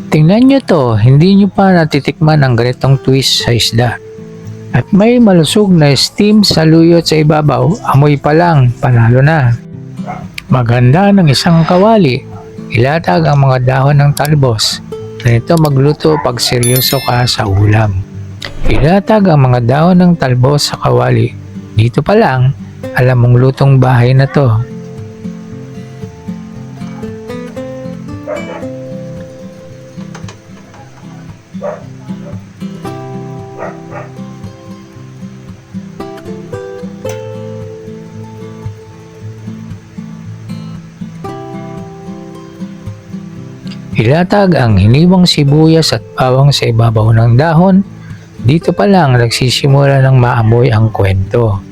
Tingnan nyo to, hindi nyo pa natitikman ang ganitong twist sa isda. At may malusog na steam saluyot sa ibabaw, amoy pa lang, panalo na. Maganda ng isang kawali, ilatag ang mga dahon ng talbos. Ganito magluto pag seryoso ka sa ulam. Ilatag ang mga dahon ng talbos sa kawali. Dito pa lang, alam mong lutong bahay na to. Ilatag ang hiniwang sibuyas at bawang sa ibabaw ng dahon. Dito pa lang nagsisimula ng maamoy ang kwento.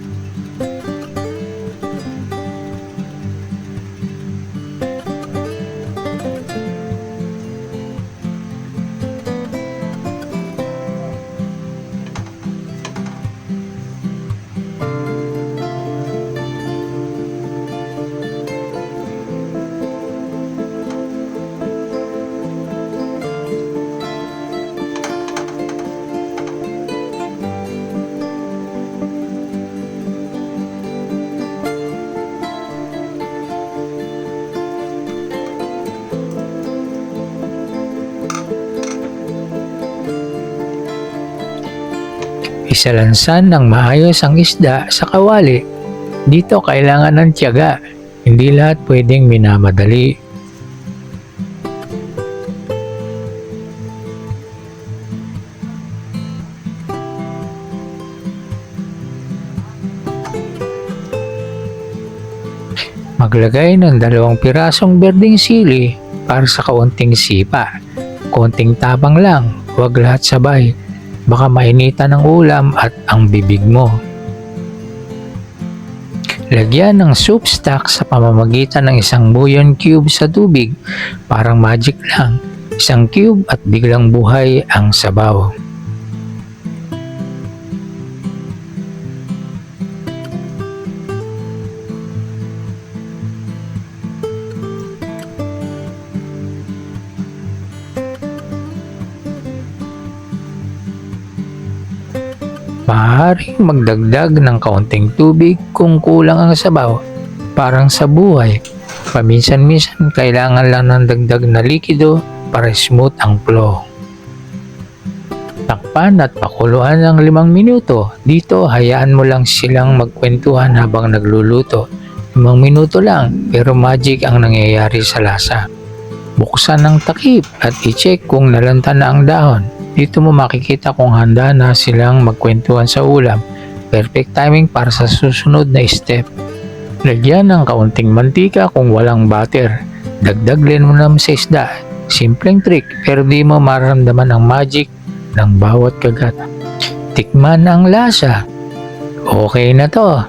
Isalansan ng maayos ang isda sa kawali. Dito kailangan ng tiyaga, hindi lahat pwedeng minamadali. Maglagay ng 2 pirasong berdeng sili para sa kaunting sipa. Konting tabang lang, huwag lahat sabay. Baka mainitan ang ulam at ang bibig mo. Lagyan ng soup stock sa pamamagitan ng 1 bouillon cube sa tubig. Parang magic lang. 1 cube at biglang buhay ang sabaw. Maaaring magdagdag ng kaunting tubig kung kulang ang sabaw. Parang sa buhay, paminsan-minsan kailangan lang ng dagdag na likido para smooth ang flow. Takpan at pakuluan ng 5 minuto. Dito hayaan mo lang silang magkwentuhan habang nagluluto. 5 minuto lang pero magic ang nangyayari sa lasa. Buksan ang takip at i-check kung nalanta na ang dahon. Dito mo makikita kung handa na silang magkwentuhan sa ulam. Perfect timing para sa susunod na step. Lagyan ng kaunting mantika kung walang butter. Dagdaglin mo naman sa isda. Simpleng trick pero di mo mararamdaman ang magic ng bawat kagat. Tikman ang lasa. Okay na to.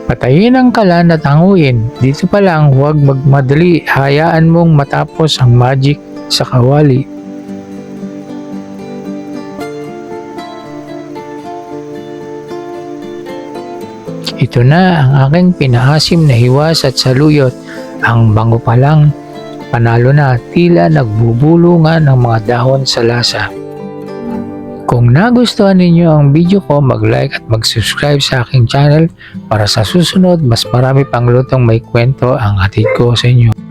Patayin ang kalan at hanguin. Dito pa lang huwag magmadali. Hayaan mong matapos ang magic sa kawali. Ito na ang aking pinaasim na hiwas at saluyot. Ang bango pa lang, panalo na, tila nagbubulungan ng mga dahon sa lasa. Kung nagustuhan ninyo ang video ko, mag-like at mag-subscribe sa aking channel para sa susunod mas marami pang lutong may kwento ang hatid ko sa inyo.